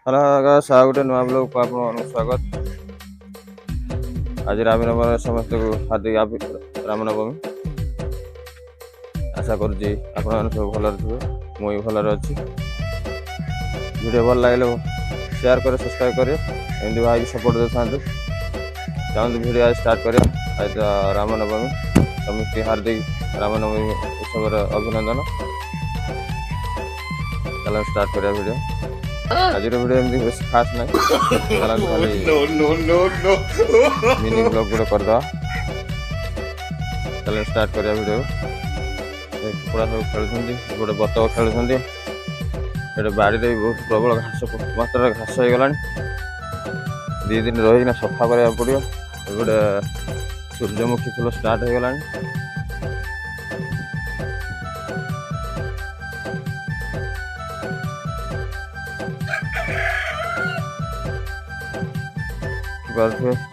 Hello guys आ गोटे नुआ blog को आपन स्वागत। आज रामनवमी समस्त को हार्दिक रामनवमी। आशा करुँच आप सब भल थे, मुझे भल अच्छी। वीडियो भल लगे शेयर कर सब्सक्राइब करें, एमती भाई सपोर्ट दे था चाहते वीडियो आज स्टार्ट करें। आज रामनवमी समस्त हार्दिक रामनवमी उत्सव अभिनंदन। चलो स्टार्ट करें वीडियो। आज वीडियो एमती बेस खास ना मिनी ब्लॉग गोटे करदा। चलो स्टार्ट करिया वीडियो। कुकुड़ा सब खेलुंट, गोटे बतक खेलुंट। ये बाड़ी में बहुत प्रबल घास मात्रा घास हो गला। 2 दिन रही सफा करा पड़ो। गोटे सूर्यमुखी फूल स्टार्ट हो गला।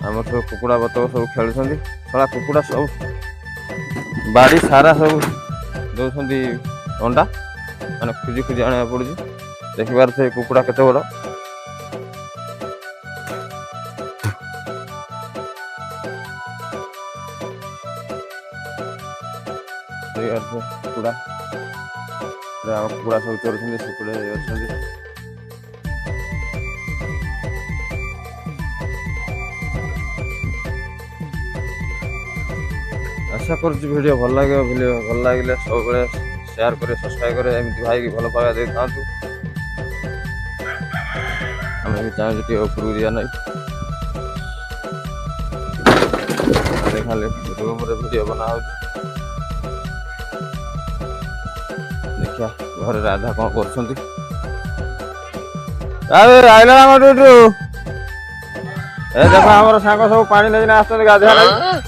आम सब कुकुड़ा बतक सब खेलुं। सला कुकुड़ा सब बाड़ी सारा सब दौरान अंडा माने खुजी खुजी आने पड़ू। देखिबार थे कुकुड़ा केते बड़। कुकुड़ा कुकुड़ा सब चोर से आशा करुँच वीडियो भल लगे। वीडियो भल लगे सब शेयर करे सब्सक्राइब करे, एमती भाई की भल पाया दे था। आम भी चाहूँ उपरू दिया ना खाली रूम वीडियो बना। देखिया घर राधा कौन कर देख आम सांग सब पानी नहीं आस गाधा लगे।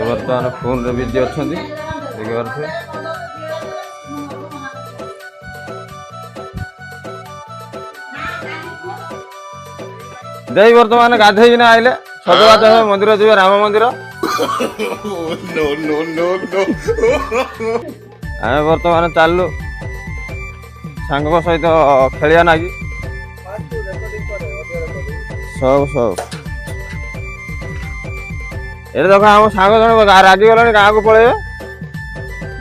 बर्तमान फोन रे बिजी अच्छा दे बर्तमान गाधे आइले सजबाज मंदिर जी राम मंदिर। आम बर्तमान चलु सांग सहित खेलिया ना कि सब सब ये देख आम सांग जन रागी गला गाँव को पलैबे।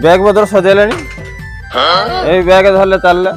बैग पत्र सजेले यही बैग धरले चलले।